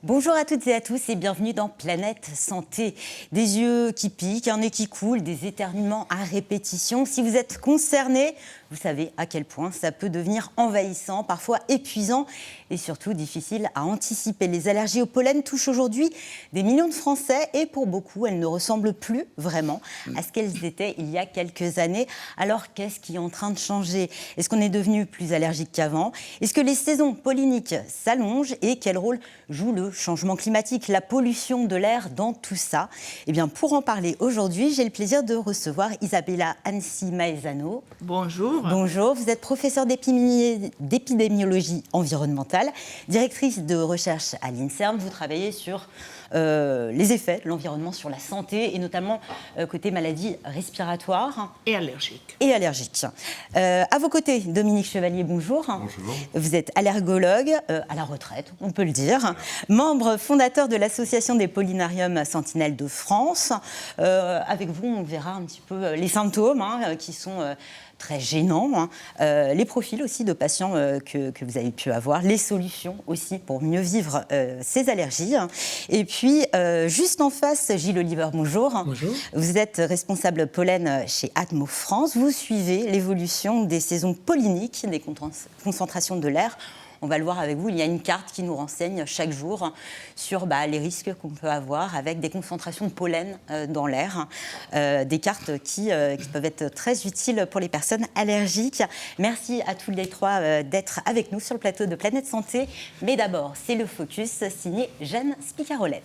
Bonjour à toutes et à tous et bienvenue dans Planète Santé. Des yeux qui piquent, un nez qui coule, des éternuements à répétition. Si vous êtes concerné, vous savez à quel point ça peut devenir envahissant, parfois épuisant et surtout difficile à anticiper. Les allergies au pollen touchent aujourd'hui des millions de Français et pour beaucoup, elles ne ressemblent plus vraiment à ce qu'elles étaient il y a quelques années. Alors qu'est-ce qui est en train de changer? Est-ce qu'on est devenu plus allergique qu'avant? Est-ce que les saisons polliniques s'allongent et quel rôle joue le changement climatique, la pollution de l'air dans tout ça? Eh bien, pour en parler aujourd'hui, j'ai le plaisir de recevoir Isabella Annecy Maezano. Bonjour. Bonjour, vous êtes professeure d'épidémiologie environnementale, directrice de recherche à l'INSERM. Vous travaillez sur les effets de l'environnement sur la santé et notamment côté maladies respiratoires. Et allergiques. Et allergiques. À vos côtés, Dominique Chevalier, bonjour. Bonjour. Vous êtes allergologue, à la retraite, on peut le dire, membre fondateur de l'association des pollinariums Sentinelles de France. Avec vous, on verra un petit peu les symptômes qui sont très gênants, les profils aussi de patients que vous avez pu avoir, les solutions aussi pour mieux vivre ces allergies. Et puis, juste en face, Gilles Oliver, bonjour. Bonjour. Vous êtes responsable pollen chez Atmo France. Vous suivez l'évolution des saisons polliniques, des concentrations de l'air. On va le voir avec vous, il y a une carte qui nous renseigne chaque jour sur les risques qu'on peut avoir avec des concentrations de pollen dans l'air. Des cartes qui peuvent être très utiles pour les personnes allergiques. Merci à tous les trois d'être avec nous sur le plateau de Planète Santé. Mais d'abord, c'est le Focus signé Jeanne Spicarolène.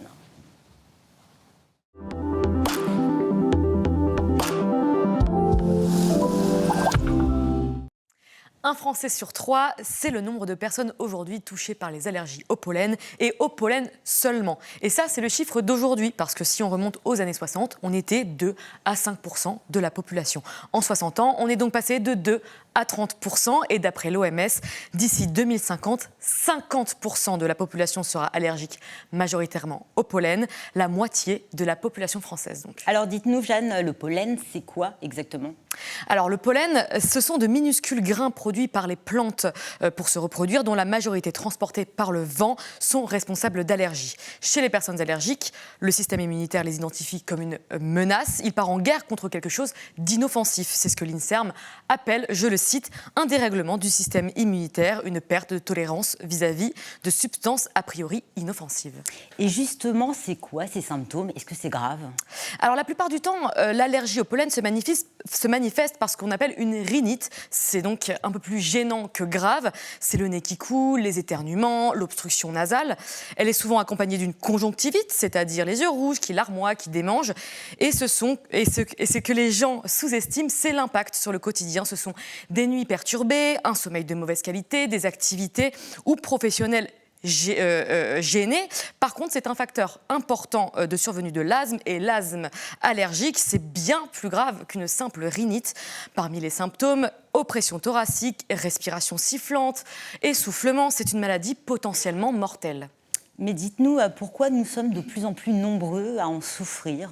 Un Français sur 3, c'est le nombre de personnes aujourd'hui touchées par les allergies au pollen et au pollen seulement. Et ça, c'est le chiffre d'aujourd'hui, parce que si on remonte aux années 60, on était 2 à 5% de la population. En 60 ans, on est donc passé de 2 à 30%. Et d'après l'OMS, d'ici 2050, 50% de la population sera allergique majoritairement au pollen, la moitié de la population française. Donc. Alors dites-nous, Jeanne, le pollen, c'est quoi exactement ? Alors le pollen, ce sont de minuscules grains produits par les plantes pour se reproduire, dont la majorité transportée par le vent sont responsables d'allergies. Chez les personnes allergiques, le système immunitaire les identifie comme une menace. Il part en guerre contre quelque chose d'inoffensif. C'est ce que l'INSERM appelle, je le cite, un dérèglement du système immunitaire, une perte de tolérance vis-à-vis de substances a priori inoffensives. Et justement, c'est quoi ces symptômes? Est-ce que c'est grave? Alors la plupart du temps, l'allergie au pollen se manifeste par ce qu'on appelle une rhinite. C'est donc un peu plus gênant que grave. C'est le nez qui coule, les éternuements, l'obstruction nasale. Elle est souvent accompagnée d'une conjonctivite, c'est-à-dire les yeux rouges qui larmoient, qui démangent. Et ce que les gens sous-estiment, c'est l'impact sur le quotidien. Ce sont des nuits perturbées, un sommeil de mauvaise qualité, des activités ou professionnelles gênés. Par contre, c'est un facteur important de survenue de l'asthme, et l'asthme allergique, c'est bien plus grave qu'une simple rhinite. Parmi les symptômes, oppression thoracique, respiration sifflante, essoufflement, c'est une maladie potentiellement mortelle. Mais dites-nous, pourquoi nous sommes de plus en plus nombreux à en souffrir?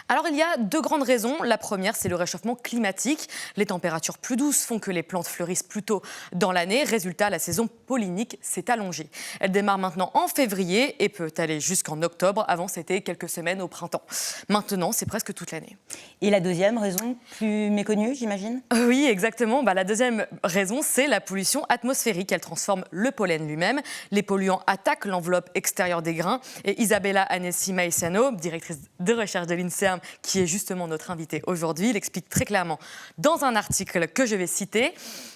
Alors, il y a deux grandes raisons. La première, c'est le réchauffement climatique. Les températures plus douces font que les plantes fleurissent plus tôt dans l'année. Résultat, la saison pollinique s'est allongée. Elle démarre maintenant en février et peut aller jusqu'en octobre. Avant, c'était quelques semaines au printemps. Maintenant, c'est presque toute l'année. Et la deuxième raison, plus méconnue, j'imagine? Oui, exactement. La deuxième raison, c'est la pollution atmosphérique. Elle transforme le pollen lui-même. Les polluants attaquent l'enveloppe extérieure des grains. Et Isabella Annecy Maezano, directrice de recherche de l'INSERM, qui est justement notre invitée aujourd'hui, l'explique très clairement dans un article que je vais citer.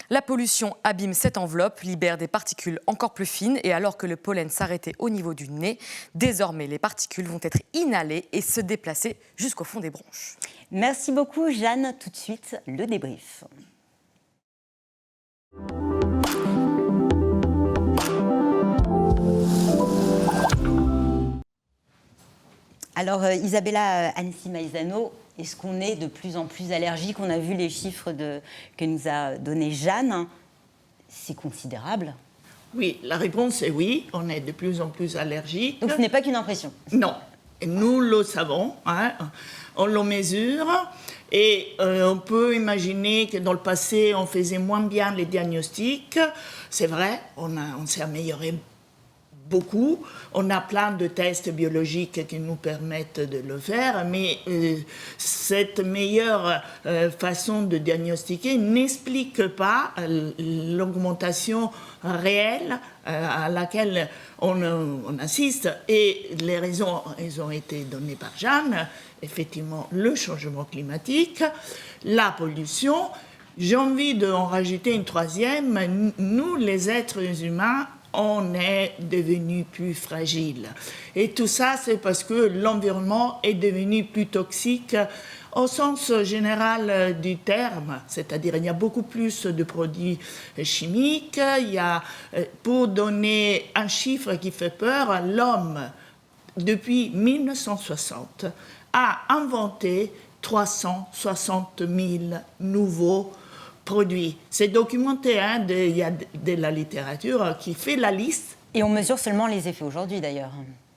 La pollution abîme cette enveloppe, libère des particules encore plus fines, et alors que le pollen s'arrêtait au niveau du nez, désormais les particules vont être inhalées et se déplacer jusqu'au fond des bronches. Merci beaucoup, Jeanne. Tout de suite, le débrief. Alors, Isabella Annecy Maezano, est-ce qu'on est de plus en plus allergique? On a vu les chiffres que nous a donné Jeanne. C'est considérable. Oui, la réponse est oui, on est de plus en plus allergique. Donc ce n'est pas qu'une impression. Non, et nous le savons, on le mesure, et on peut imaginer que dans le passé, on faisait moins bien les diagnostics. C'est vrai, on s'est amélioré beaucoup. On a plein de tests biologiques qui nous permettent de le faire, mais cette meilleure façon de diagnostiquer n'explique pas l'augmentation réelle à laquelle on assiste. Et les raisons, elles ont été données par Jeanne. Effectivement, le changement climatique, la pollution. J'ai envie d'en rajouter une troisième. Nous, les êtres humains, on est devenu plus fragile. Et tout ça, c'est parce que l'environnement est devenu plus toxique au sens général du terme. C'est-à-dire, il y a beaucoup plus de produits chimiques. Il y a, pour donner un chiffre qui fait peur, l'homme, depuis 1960, a inventé 360 000 nouveaux produits. C'est documenté, il y a de la littérature qui fait la liste. Et on mesure seulement les effets aujourd'hui, d'ailleurs.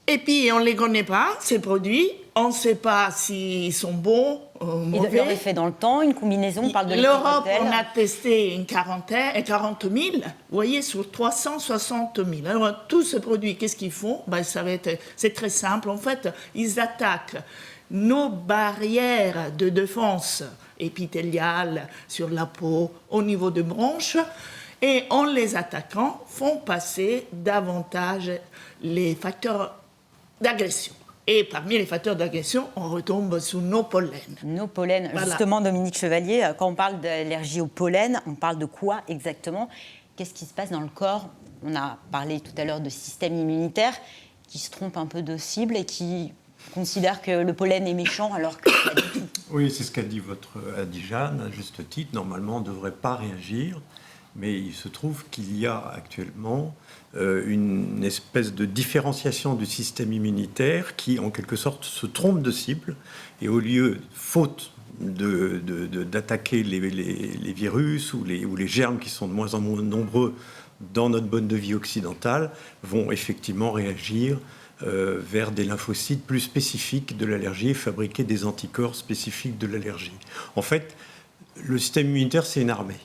Et puis, on ne les connaît pas, ces produits. On ne sait pas s'ils sont bons ou mauvais. Et leur effet dans le temps, une combinaison, on parle de l'Europe, l'effet on a testé une 40 000, vous voyez, sur 360 000. Alors, tous ces produits, qu'est-ce qu'ils font? C'est très simple. En fait, ils attaquent nos barrières de défense épithéliale sur la peau, au niveau des bronches, et en les attaquant, font passer davantage les facteurs d'agression. Et parmi les facteurs d'agression, on retombe sur nos pollens. Nos pollens. Voilà. Justement, Dominique Chevalier, quand on parle d'allergie au pollen, on parle de quoi exactement? Qu'est-ce qui se passe dans le corps? On a parlé tout à l'heure de système immunitaire qui se trompe un peu de cible et qui considère que le pollen est méchant alors que pas du tout. Oui, c'est ce qu'a dit Jeanne, à juste titre. Normalement, on ne devrait pas réagir, mais il se trouve qu'il y a actuellement une espèce de différenciation du système immunitaire qui, en quelque sorte, se trompe de cible, et au lieu, faute d'attaquer les virus ou les germes qui sont de moins en moins nombreux dans notre mode de vie occidentale, vont effectivement réagir vers des lymphocytes plus spécifiques de l'allergie et fabriquer des anticorps spécifiques de l'allergie. En fait, le système immunitaire, c'est une armée.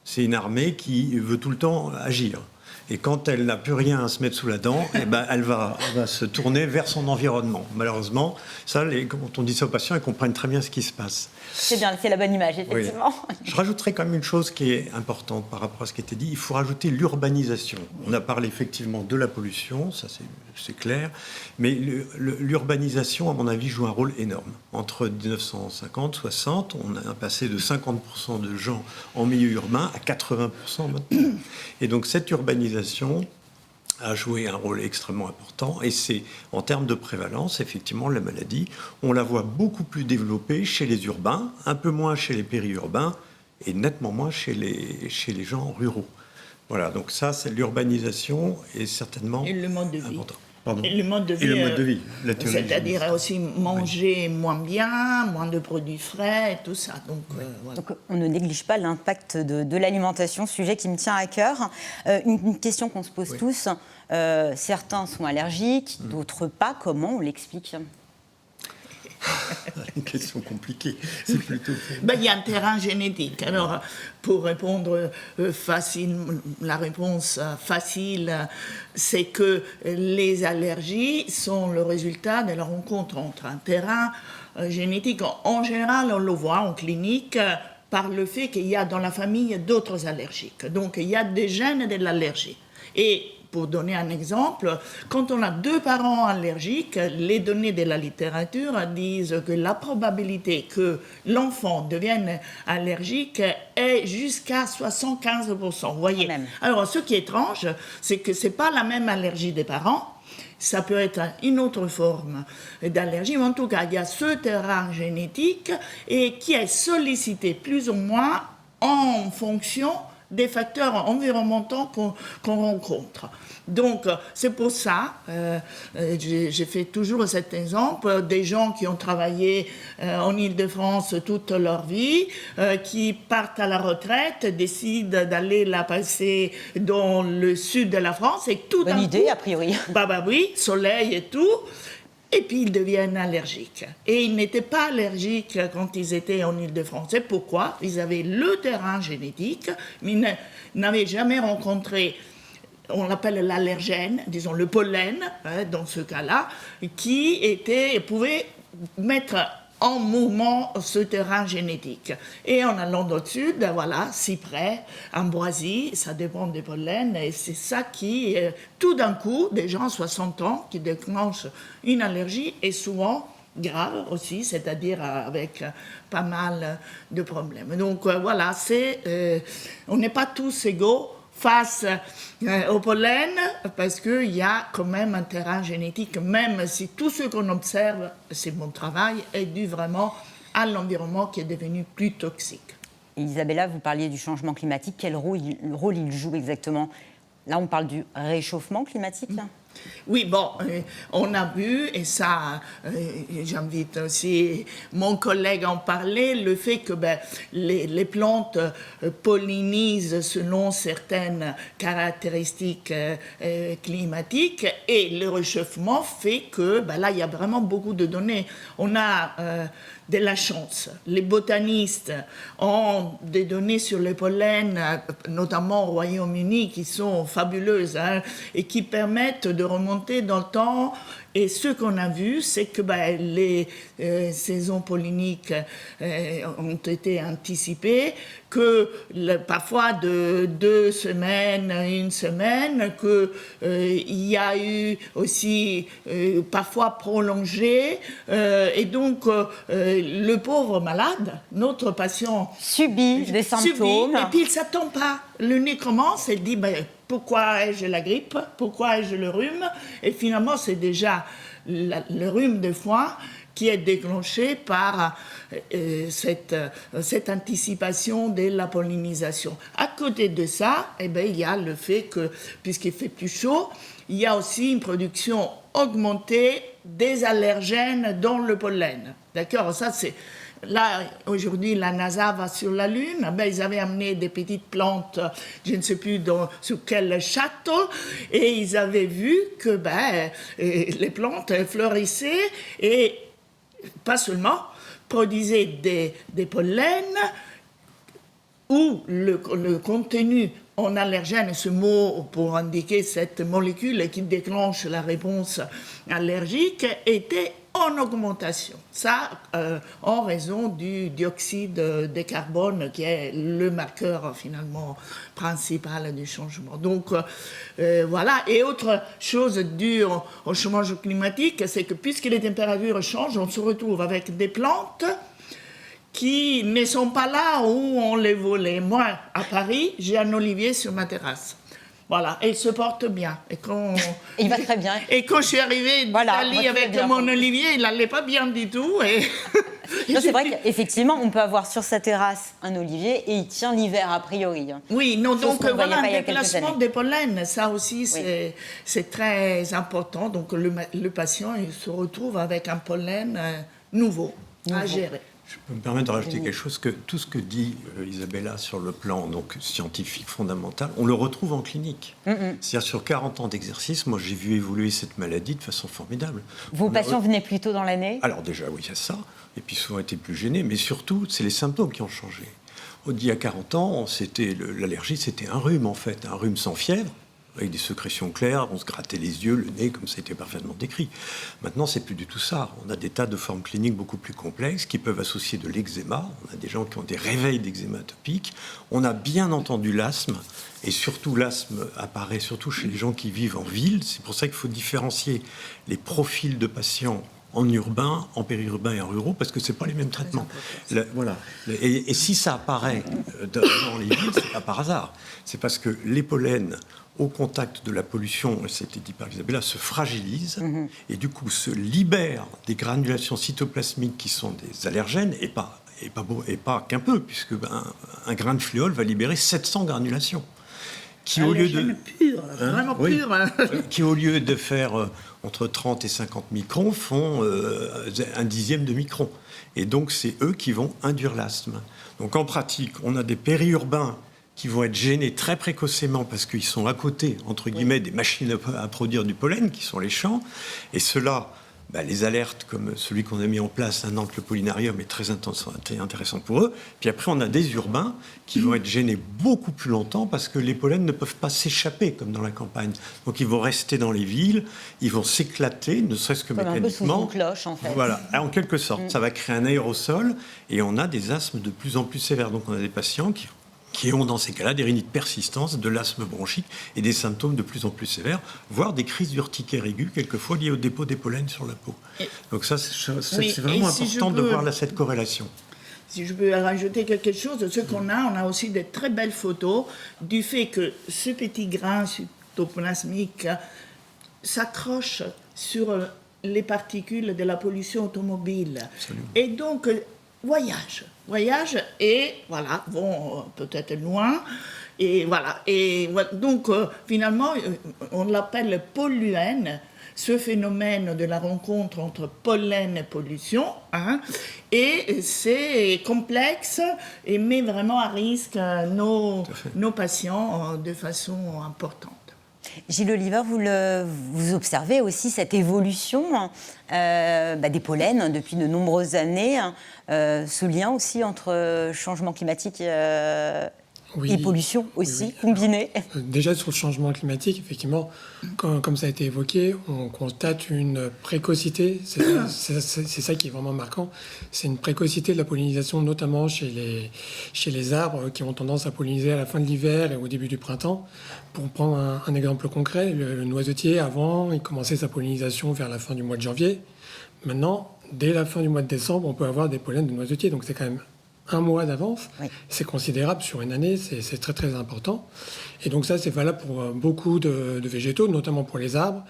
C'est une armée qui veut tout le temps agir. Et quand elle n'a plus rien à se mettre sous la dent, eh ben, elle va se tourner vers son environnement. Malheureusement, ça, quand on dit ça aux patients, ils comprennent très bien ce qui se passe. C'est bien, c'est la bonne image, effectivement. Oui. Je rajouterais quand même une chose qui est importante par rapport à ce qui a été dit. Il faut rajouter l'urbanisation. On a parlé effectivement de la pollution, ça c'est clair, mais l'urbanisation, à mon avis, joue un rôle énorme. Entre 1950 et 60, on a passé de 50% de gens en milieu urbain à 80% maintenant. Et donc cette urbanisation a joué un rôle extrêmement important, et c'est, en termes de prévalence, effectivement, la maladie, on la voit beaucoup plus développée chez les urbains, un peu moins chez les périurbains, et nettement moins chez les gens ruraux. Voilà, donc ça, c'est l'urbanisation, est certainement et le mode de vie. important. Pardon. Et le mode de vie, et le mode de vie, c'est-à-dire aussi manger moins bien, moins de produits frais, et tout ça. Donc, voilà. Donc, on ne néglige pas l'impact de l'alimentation, sujet qui me tient à cœur. Une question qu'on se pose tous, certains sont allergiques, d'autres pas. Comment on l'explique? Une question compliquée. C'est plutôt... Il y a un terrain génétique. Alors, pour répondre la réponse facile, c'est que les allergies sont le résultat de la rencontre entre un terrain génétique. En général, on le voit en clinique par le fait qu'il y a dans la famille d'autres allergiques. Donc, il y a des gènes de l'allergie. Et pour donner un exemple, quand on a deux parents allergiques, les données de la littérature disent que la probabilité que l'enfant devienne allergique est jusqu'à 75%. Vous voyez. Alors, ce qui est étrange, c'est que ce n'est pas la même allergie des parents. Ça peut être une autre forme d'allergie, mais en tout cas, il y a ce terrain génétique et qui est sollicité plus ou moins en fonction des facteurs environnementaux qu'on rencontre. Donc, c'est pour ça, j'ai fait toujours cet exemple, des gens qui ont travaillé en Île-de-France toute leur vie, qui partent à la retraite, décident d'aller la passer dans le sud de la France, et tout Bonne idée, a priori. Oui, soleil et tout. Et puis, ils deviennent allergiques. Et ils n'étaient pas allergiques quand ils étaient en Île-de-France. Et pourquoi? Ils avaient le terrain génétique, mais ils n'avaient jamais rencontré on l'appelle l'allergène, disons le pollen, dans ce cas-là, qui pouvait mettre en mouvement ce terrain génétique. Et en allant d'au-dessus, voilà, cyprès, ambroisie, ça dépend des pollens, et c'est ça qui, tout d'un coup, des gens 60 ans qui déclenchent une allergie, et souvent grave aussi, c'est-à-dire avec pas mal de problèmes. Donc voilà, on n'est pas tous égaux face au pollen, parce qu'il y a quand même un terrain génétique, même si tout ce qu'on observe, c'est mon travail, est dû vraiment à l'environnement qui est devenu plus toxique. Et Isabella, vous parliez du changement climatique. Quel rôle il joue exactement? Là, on parle du réchauffement climatique. Oui, bon, on a vu, et ça, j'invite aussi mon collègue à en parler, le fait que les plantes pollinisent selon certaines caractéristiques climatiques, et le réchauffement fait que, là, il y a vraiment beaucoup de données. On a de la chance. Les botanistes ont des données sur les pollens, notamment au Royaume-Uni, qui sont fabuleuses, et qui permettent de remonter dans le temps. Et ce qu'on a vu, c'est que les saisons polliniques ont été anticipées, que parfois de 2 semaines, 1 semaine, qu'il y a eu aussi parfois prolongé. Et donc, le pauvre malade, notre patient... subit des symptômes. Et puis, il ne s'attend pas. Le nez commence et dit... pourquoi ai-je la grippe? Pourquoi ai-je le rhume? Et finalement, c'est déjà le rhume de foie qui est déclenché par cette anticipation de la pollinisation. À côté de ça, il y a le fait que, puisqu'il fait plus chaud, il y a aussi une production augmentée des allergènes dans le pollen. D'accord? Ça, c'est... Là, aujourd'hui, la NASA va sur la Lune. Ils avaient amené des petites plantes, je ne sais plus sur quel château, et ils avaient vu que les plantes fleurissaient et, pas seulement, produisaient des pollens où le contenu en allergène, ce mot pour indiquer cette molécule qui déclenche la réponse allergique, était en augmentation. Ça, en raison du dioxyde de carbone, qui est le marqueur finalement principal du changement. Donc voilà. Et autre chose due au changement climatique, c'est que puisque les températures changent, on se retrouve avec des plantes qui ne sont pas là où on les volait. Moi, à Paris, j'ai un olivier sur ma terrasse. Voilà, et il se porte bien. Il va très bien. Et quand je suis arrivée d'Italie avec mon olivier, il n'allait pas bien du tout. C'est vrai qu'effectivement, on peut avoir sur sa terrasse un olivier et il tient l'hiver a priori. Oui, non, donc voilà, le déplacement des pollens, ça aussi, c'est très important. Donc le patient, il se retrouve avec un pollen nouveau à gérer. Je peux me permettre de rajouter quelque chose, que tout ce que dit Isabella sur le plan donc, scientifique fondamental, on le retrouve en clinique. C'est-à-dire sur 40 ans d'exercice, moi j'ai vu évoluer cette maladie de façon formidable. Vos patients venaient plus tôt dans l'année? Alors déjà, oui, il y a ça, et puis souvent étaient plus gênés, mais surtout, c'est les symptômes qui ont changé. Il y a 40 ans, l'allergie, c'était un rhume en fait, un rhume sans fièvre, avec des sécrétions claires, on se grattait les yeux, le nez, comme ça a été parfaitement décrit. Maintenant, c'est plus du tout ça. On a des tas de formes cliniques beaucoup plus complexes qui peuvent associer de l'eczéma. On a des gens qui ont des réveils d'eczéma atopique. On a bien entendu l'asthme, et surtout l'asthme apparaît surtout chez les gens qui vivent en ville. C'est pour ça qu'il faut différencier les profils de patients en urbain, en périurbain et en ruraux, parce que ce n'est pas les mêmes traitements. Voilà. Et si ça apparaît dans les villes, ce n'est pas par hasard. C'est parce que les pollens, au contact de la pollution, c'était dit par Isabella, se fragilisent et du coup se libèrent des granulations cytoplasmiques qui sont des allergènes, et pas qu'un peu, puisque un grain de fluole va libérer 700 granulations. Qui au lieu de qui au lieu de faire entre 30 et 50 microns font un dixième de micron. Et donc c'est eux qui vont induire l'asthme. Donc en pratique, on a des périurbains qui vont être gênés très précocement parce qu'ils sont à côté, entre guillemets, des machines à produire du pollen, qui sont les champs. Et ceux-là les alertes comme celui qu'on a mis en place à Nantes, le Pollinarium, est très intéressant pour eux. Puis après, on a des urbains qui vont être gênés beaucoup plus longtemps parce que les pollens ne peuvent pas s'échapper comme dans la campagne. Donc ils vont rester dans les villes, ils vont s'éclater, ne serait-ce que comme mécaniquement. un peu sous une cloche, en fait. Voilà, en quelque sorte. Ça va créer un aérosol et on a des asthmes de plus en plus sévères. Donc on a des patients qui ont dans ces cas-là des rhinites persistantes, de l'asthme bronchique et des symptômes de plus en plus sévères, voire des crises d'urticaire aiguë, quelquefois liées au dépôt des pollens sur la peau. Donc ça, c'est vraiment important de voir cette corrélation. Si je peux rajouter quelque chose, ce qu'on a aussi de très belles photos du fait que ce petit grain cytoplasmique s'accroche sur les particules de la pollution automobile. Absolument. Et donc, voyage et voilà, vont peut-être loin. Et voilà. Et donc, finalement, on l'appelle polluène, ce phénomène de la rencontre entre pollen et pollution. Et c'est complexe et met vraiment à risque nos patients de façon importante. Gilles Oliver, vous observez aussi cette évolution des pollens depuis de nombreuses années, ce lien aussi entre changement climatique et pollution aussi, combiné. Déjà sur le changement climatique, effectivement, comme ça a été évoqué, on constate une précocité, c'est ça qui est vraiment marquant, c'est une précocité de la pollinisation, notamment chez les arbres qui ont tendance à polliniser à la fin de l'hiver et au début du printemps. Pour prendre un exemple concret, le noisetier, avant, il commençait sa pollinisation vers la fin du mois de janvier. Maintenant, dès la fin du mois de décembre, on peut avoir des pollens de noisetier, donc c'est quand même un mois d'avance. Oui. C'est considérable sur une année, c'est très très important. Et donc ça, c'est valable pour beaucoup de végétaux, notamment pour les arbres.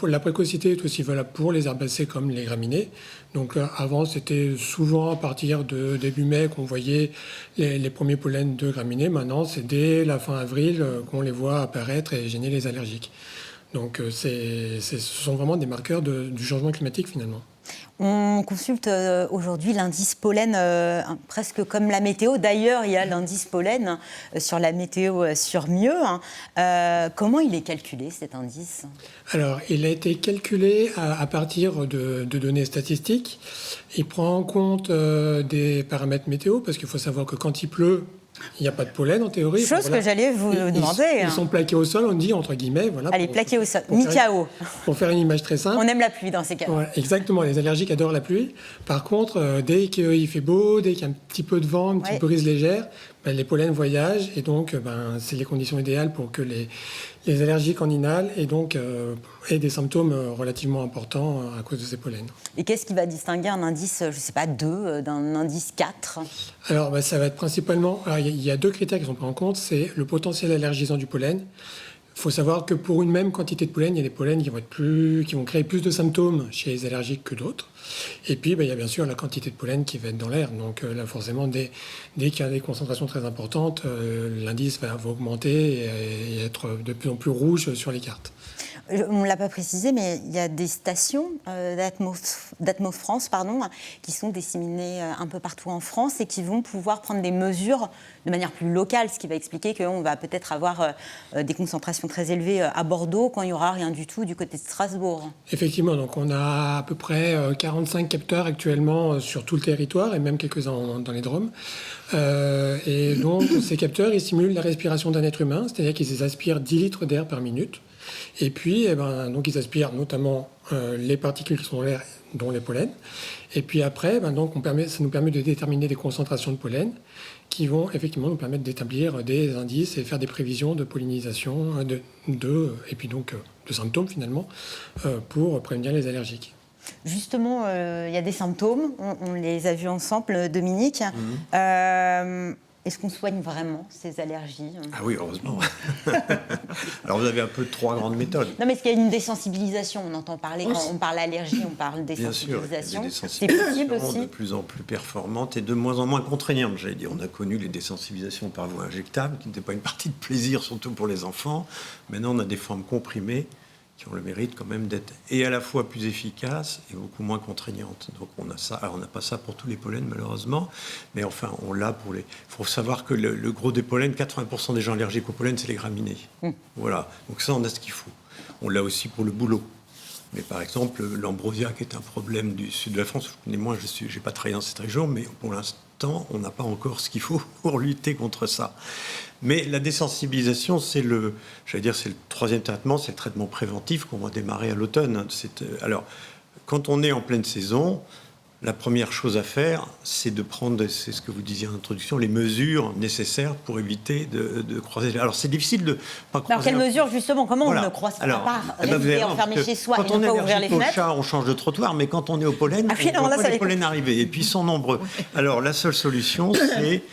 La précocité est aussi valable pour les herbacées comme les graminées. Donc avant, c'était souvent à partir de début mai qu'on voyait les premiers pollens de graminées. Maintenant, c'est dès la fin avril qu'on les voit apparaître et gêner les allergiques. Donc ce sont vraiment des marqueurs du changement climatique finalement. On consulte aujourd'hui l'indice pollen presque comme la météo. D'ailleurs, il y a l'indice pollen sur la météo sur Mieux. Comment il est calculé, cet indice ? Alors, il a été calculé à partir de données statistiques. Il prend en compte des paramètres météo, parce qu'il faut savoir que quand il pleut, il n'y a pas de pollen en théorie. Chose que j'allais vous demander. Ils sont plaqués au sol, on dit entre guillemets. Voilà, allez, plaqués au sol, mi-KO. Pour faire une image très simple. On aime la pluie dans ces cas. Ouais, exactement, les allergiques adorent la pluie. Par contre, dès qu'il fait beau, dès qu'il y a un petit peu de vent, une petite brise légère, les pollens voyagent et donc c'est les conditions idéales pour que les allergiques en inhalent et donc aient des symptômes relativement importants à cause de ces pollens. Et qu'est-ce qui va distinguer un indice, je ne sais pas, 2 d'un indice 4 ? Alors ça va être principalement... Il y a 2 critères qui sont pris en compte, c'est le potentiel allergisant du pollen. Il faut savoir que pour une même quantité de pollen, il y a des pollens qui vont créer plus de symptômes chez les allergiques que d'autres. Et puis, il y a bien sûr la quantité de pollen qui va être dans l'air. Donc là, forcément, dès qu'il y a des concentrations très importantes, l'indice va augmenter et être de plus en plus rouge sur les cartes. On ne l'a pas précisé, mais il y a des stations d'Atmos France qui sont disséminées un peu partout en France et qui vont pouvoir prendre des mesures de manière plus locale, ce qui va expliquer qu'on va peut-être avoir des concentrations très élevées à Bordeaux quand il n'y aura rien du tout du côté de Strasbourg. Effectivement, donc on a à peu près 45 capteurs actuellement sur tout le territoire et même quelques-uns dans les Drômes. Et donc ces capteurs, ils simulent la respiration d'un être humain, c'est-à-dire qu'ils aspirent 10 litres d'air par minute. Et puis, donc ils aspirent notamment les particules qui sont dans l'air, dont les pollens. Et puis après, donc ça nous permet de déterminer des concentrations de pollen qui vont effectivement nous permettre d'établir des indices et faire des prévisions de pollinisation et puis donc de symptômes finalement pour prévenir les allergiques. Justement, il y a des symptômes, on les a vus ensemble, Dominique. Est-ce qu'on soigne vraiment ces allergies ? Ah oui, heureusement. Alors vous avez un peu 3 grandes méthodes. Non, mais est-ce qu'il y a une désensibilisation ? On entend parler, quand on parle allergie, on parle désensibilisation. Bien sûr, il y a des sensibilisations de plus en plus performantes et de moins en moins contraignantes, j'allais dire. On a connu les désensibilisations par voie injectable, qui n'était pas une partie de plaisir, surtout pour les enfants. Maintenant, on a des formes comprimées qui ont le mérite quand même d'être et à la fois plus efficaces et beaucoup moins contraignantes. Donc on a ça. Alors on n'a pas ça pour tous les pollens malheureusement, mais enfin on l'a pour les... Il faut savoir que le gros des pollens, 80% des gens allergiques aux pollen, c'est les graminées. Voilà, donc ça on a ce qu'il faut. On l'a aussi pour le bouleau. Mais par exemple, l'ambrosia, qui est un problème du sud de la France, je connais moins, je n'ai pas travaillé dans cette région, mais pour l'instant, on n'a pas encore ce qu'il faut pour lutter contre ça. Mais la désensibilisation, c'est le troisième traitement, c'est le traitement préventif qu'on va démarrer à l'automne. Alors, quand on est en pleine saison, la première chose à faire, c'est de prendre, c'est ce que vous disiez en introduction, les mesures nécessaires pour éviter de croiser. Alors, c'est difficile de pas croiser. Alors, quelles mesures, justement? Comment on ne croise pas rester enfermé chez soi et ne pas ouvrir les fenêtres? Quand on est allergique au chat, on change de trottoir, mais quand on est au pollen, on voit pas les pollens arriver. Et puis, ils sont nombreux. Alors, la seule solution, c'est...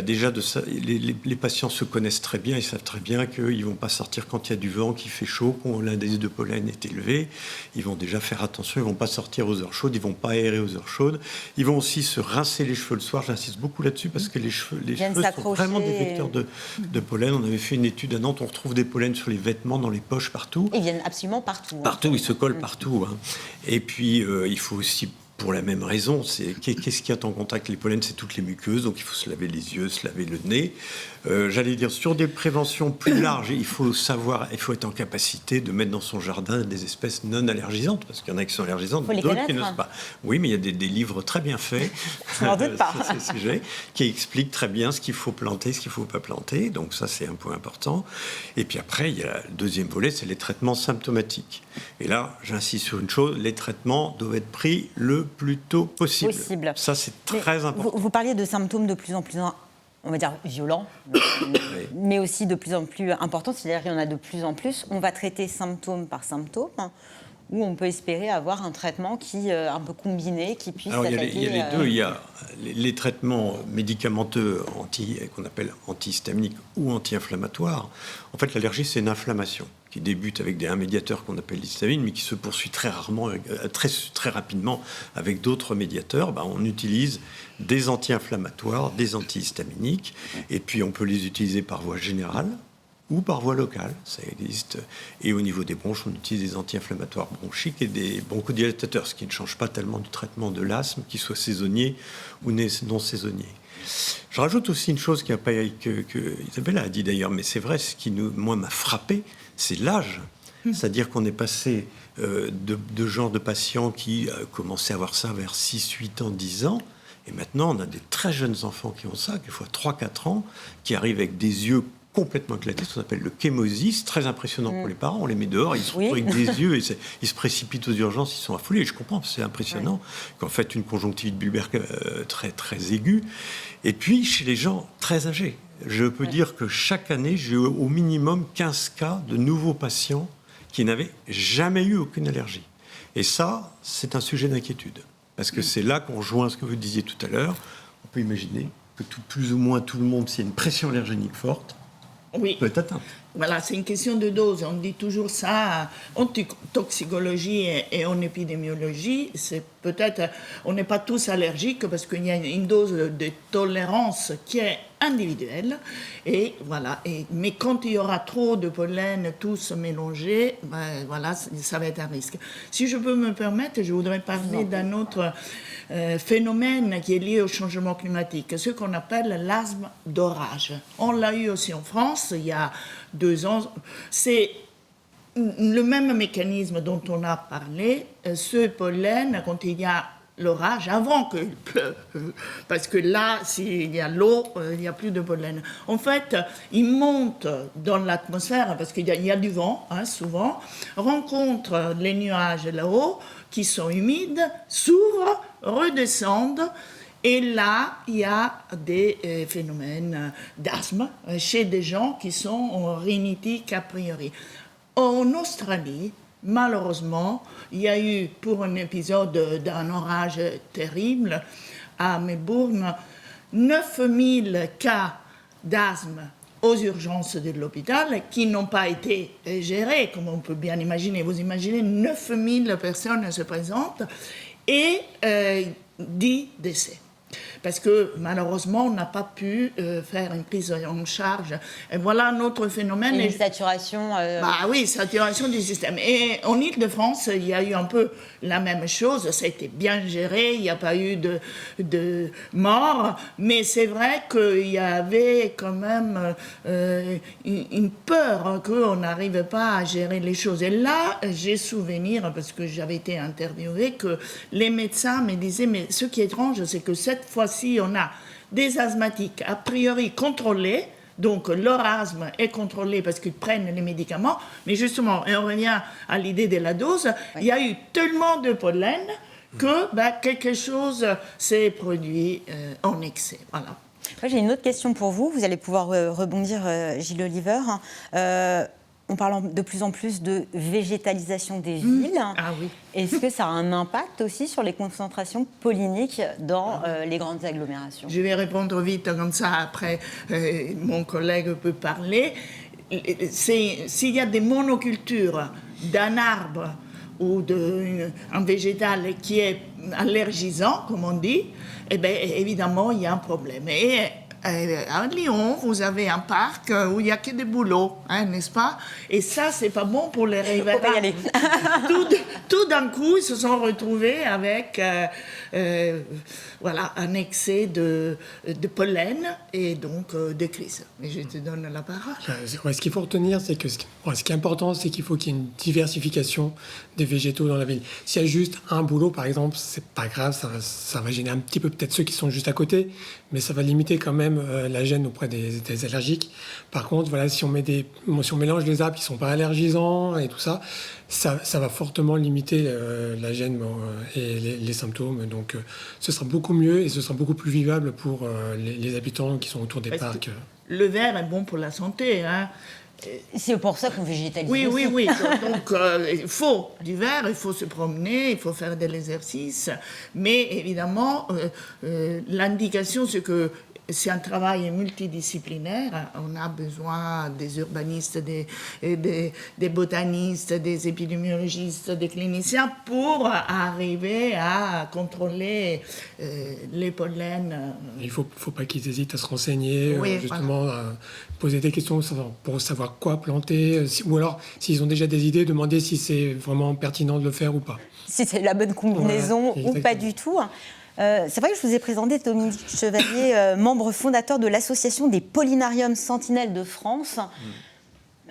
déjà, les patients se connaissent très bien, ils savent très bien qu'ils ne vont pas sortir quand il y a du vent, qu'il fait chaud, quand l'indice de pollen est élevé. Ils vont déjà faire attention, ils ne vont pas sortir aux heures chaudes, ils ne vont pas aérer aux heures chaudes. Ils vont aussi se rincer les cheveux le soir, j'insiste beaucoup là-dessus, parce que les cheveux sont vraiment des vecteurs de pollen. On avait fait une étude à Nantes, on retrouve des pollens sur les vêtements, dans les poches, partout. Ils viennent absolument partout. Partout, ils se collent partout. Hein. Et puis, il faut aussi... Pour la même raison, qu'est-ce qui est en contact? Les pollens, c'est toutes les muqueuses, donc il faut se laver les yeux, se laver le nez. J'allais dire, sur des préventions plus larges, il faut être en capacité de mettre dans son jardin des espèces non allergisantes, parce qu'il y en a qui sont allergisantes, d'autres qui n'osent pas. Oui, mais il y a des livres très bien faits sur ces sujets, qui expliquent très bien ce qu'il faut planter, ce qu'il ne faut pas planter, donc ça c'est un point important. Et puis après, il y a le deuxième volet, c'est les traitements symptomatiques. Et là, j'insiste sur une chose, les traitements doivent être pris le plus tôt possible. Ça, c'est très important. Vous parliez de symptômes de plus en plus, on va dire, violents, mais aussi de plus en plus importants, c'est-à-dire qu'il y en a de plus en plus. On va traiter symptôme par symptôme, ou on peut espérer avoir un traitement qui un peu combiné, qui puisse attaquer... Il y a les deux. Il y a les traitements médicamenteux qu'on appelle antihistaminiques ou anti-inflammatoires. En fait, l'allergie, c'est une inflammation qui débute avec un médiateur qu'on appelle l'histamine, mais qui se poursuit très rarement, très rapidement avec d'autres médiateurs. On utilise des anti-inflammatoires, des antihistaminiques, et puis on peut les utiliser par voie générale ou par voie locale, ça existe. Et au niveau des bronches, on utilise des anti-inflammatoires bronchiques et des bronchodilatateurs, ce qui ne change pas tellement du traitement de l'asthme, qu'il soit saisonnier ou non saisonnier. Je rajoute aussi une chose que Isabelle a dit d'ailleurs, mais c'est vrai, ce qui moi m'a frappé, c'est l'âge. C'est-à-dire qu'on est passé de genre de patients qui commençaient à avoir ça vers 6, 8 ans, 10 ans, et maintenant on a des très jeunes enfants qui ont ça, quelquefois 3-4 ans, qui arrivent avec des yeux complètement éclatés, ce qu'on appelle le chémosis, très impressionnant pour les parents. On les met dehors, ils se retrouvent avec des yeux, et ils se précipitent aux urgences, ils sont affolés. Et je comprends, c'est impressionnant qu'en fait une conjonctivite bulbaire très, très aiguë. Et puis, chez les gens très âgés, je peux dire que chaque année, j'ai au minimum 15 cas de nouveaux patients qui n'avaient jamais eu aucune allergie. Et ça, c'est un sujet d'inquiétude. Parce que c'est là qu'on rejoint ce que vous disiez tout à l'heure. On peut imaginer que plus ou moins tout le monde, s'il y a une pression allergénique forte, peut être atteint. Voilà, c'est une question de dose. On dit toujours ça en toxicologie et en épidémiologie. C'est peut-être, on n'est pas tous allergiques parce qu'il y a une dose de tolérance qui est individuelle. Et voilà. Mais quand il y aura trop de pollen, tous mélangés, voilà, ça va être un risque. Si je peux me permettre, je voudrais parler d'un autre phénomène qui est lié au changement climatique, ce qu'on appelle l'asthme d'orage. On l'a eu aussi en France il y a 2 ans. C'est le même mécanisme dont on a parlé. Ce pollen, quand il y a l'orage, avant qu'il pleuve, parce que là, s'il y a l'eau, il n'y a plus de pollen. En fait, il monte dans l'atmosphère, parce qu'il y a du vent, souvent, rencontre les nuages là-haut, qui sont humides, s'ouvrent, redescendent, et là, il y a des phénomènes d'asthme chez des gens qui sont rhinitiques a priori. En Australie, malheureusement, il y a eu, pour un épisode d'un orage terrible, à Melbourne, 9000 cas d'asthme aux urgences de l'hôpital qui n'ont pas été gérés, comme on peut bien imaginer. Vous imaginez, 9000 personnes se présentent et 10 décès. Parce que malheureusement, on n'a pas pu faire une prise en charge. Et voilà un autre phénomène. Une saturation. Bah oui, saturation du système. Et en Île-de-France, il y a eu un peu la même chose. Ça a été bien géré, il n'y a pas eu de morts. Mais c'est vrai qu'il y avait quand même une peur qu'on n'arrive pas à gérer les choses. Et là, j'ai souvenir, parce que j'avais été interviewée, que les médecins me disaient, mais ce qui est étrange, c'est que cette fois-ci, on a des asthmatiques a priori contrôlés, donc leur asthme est contrôlé parce qu'ils prennent les médicaments, mais justement, et on revient à l'idée de la dose, il y a eu tellement de pollen que quelque chose s'est produit en excès. Voilà. J'ai une autre question pour vous, vous allez pouvoir rebondir, Gilles Oliver. On parle de plus en plus de végétalisation des villes. Ah oui. Est-ce que ça a un impact aussi sur les concentrations polliniques dans les grandes agglomérations? Je vais répondre vite comme ça, après mon collègue peut parler. S'il y a des monocultures d'un arbre ou d'un végétal qui est allergisant, comme on dit, eh bien, évidemment, il y a un problème. Et à Lyon, vous avez un parc où il n'y a que des bouleaux, n'est-ce pas? Et ça, c'est pas bon pour les riverains. Faut pas y aller. Tout d'un coup, ils se sont retrouvés avec un excès de pollen et donc de crise. Et je te donne la parole. Ce qu'il faut retenir, c'est que ce qui est important, c'est qu'il faut qu'il y ait une diversification des végétaux dans la ville. S'il y a juste un bouleau, par exemple, c'est pas grave, ça va gêner un petit peu peut-être ceux qui sont juste à côté, mais ça va limiter quand même la gêne auprès des allergiques. Par contre, voilà, si on mélange les arbres qui sont pas allergisants et tout ça, ça va fortement limiter la gêne et les symptômes. Donc, ce sera beaucoup mieux et ce sera beaucoup plus vivable pour les habitants qui sont autour des parcs. Le vert est bon pour la santé, hein. C'est pour ça qu'on végétalise. Oui, aussi. oui. Donc, il faut du vert, il faut se promener, il faut faire de l'exercice. Mais évidemment, l'indication, c'est que c'est un travail multidisciplinaire. On a besoin des urbanistes, des botanistes, des épidémiologistes, des cliniciens pour arriver à contrôler les pollens. Il ne faut pas qu'ils hésitent à se renseigner, Oui, justement, à poser des questions pour savoir quoi planter, ou alors, s'ils ont déjà des idées, demander si c'est vraiment pertinent de le faire ou pas. Si c'est la bonne combinaison ou pas du tout. C'est vrai que je vous ai présenté Dominique Chevalier, membre fondateur de l'association des Pollinariums Sentinelles de France.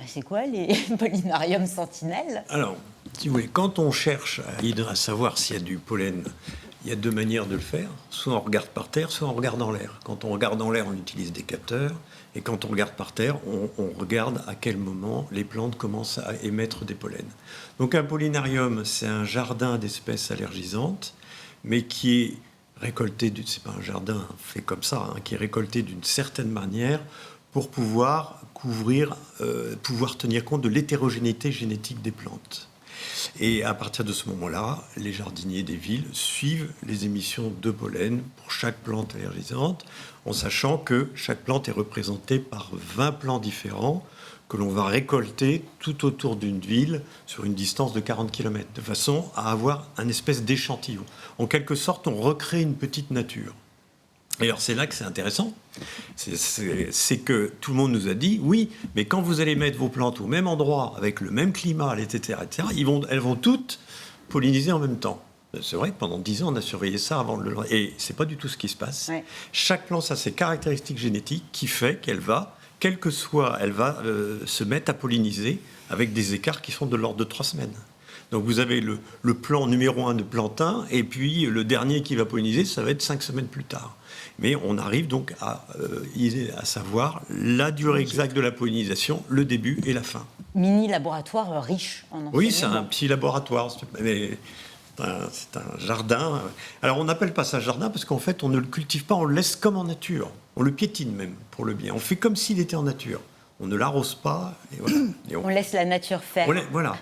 C'est quoi les Pollinariums Sentinelles? Alors, si vous voulez, quand on cherche à savoir s'il y a du pollen, il y a deux manières de le faire. Soit on regarde par terre, soit on regarde en l'air. Quand on regarde en l'air, on utilise des capteurs. Et quand on regarde par terre, on regarde à quel moment les plantes commencent à émettre des pollens. Donc un pollinarium, c'est un jardin d'espèces allergisantes, mais qui est récolté, c'est pas un jardin fait comme ça, qui est récolté d'une certaine manière pour pouvoir pouvoir tenir compte de l'hétérogénéité génétique des plantes. Et à partir de ce moment-là, les jardiniers des villes suivent les émissions de pollen pour chaque plante allergisante, en sachant que chaque plante est représentée par 20 plants différents que l'on va récolter tout autour d'une ville sur une distance de 40 km, de façon à avoir un espèce d'échantillon. En quelque sorte, on recrée une petite nature. Et alors c'est là que c'est intéressant, c'est que tout le monde nous a dit, oui, mais quand vous allez mettre vos plantes au même endroit, avec le même climat, etc., elles vont toutes polliniser en même temps. C'est vrai que pendant 10 ans, on a surveillé ça avant de le... Et c'est pas du tout ce qui se passe. Ouais. Chaque plante a ses caractéristiques génétiques qui fait qu'elle va, quelle que soit, elle va se mettre à polliniser avec des écarts qui sont de l'ordre de 3 semaines. Donc vous avez le plan numéro 1 de plantain, et puis le dernier qui va polliniser, ça va être 5 semaines plus tard. Mais on arrive donc à savoir la durée exacte de la pollinisation, le début et la fin. Mini laboratoire riche en enseignement. Oui, c'est un petit laboratoire, mais c'est un jardin. Alors on n'appelle pas ça jardin parce qu'en fait on ne le cultive pas, on le laisse comme en nature. On le piétine même pour le bien. On fait comme s'il était en nature. On ne l'arrose pas. Et voilà. Et on laisse la nature faire. Voilà.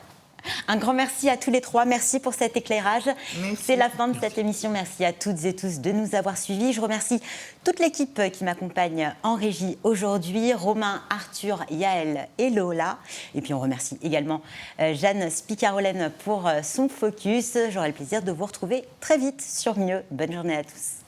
Un grand merci à tous les trois. Merci pour cet éclairage. Merci. C'est la fin de cette émission. Merci à toutes et tous de nous avoir suivis. Je remercie toute l'équipe qui m'accompagne en régie aujourd'hui. Romain, Arthur, Yaël et Lola. Et puis on remercie également Jeanne Spicarolène pour son focus. J'aurai le plaisir de vous retrouver très vite sur Mieux. Bonne journée à tous.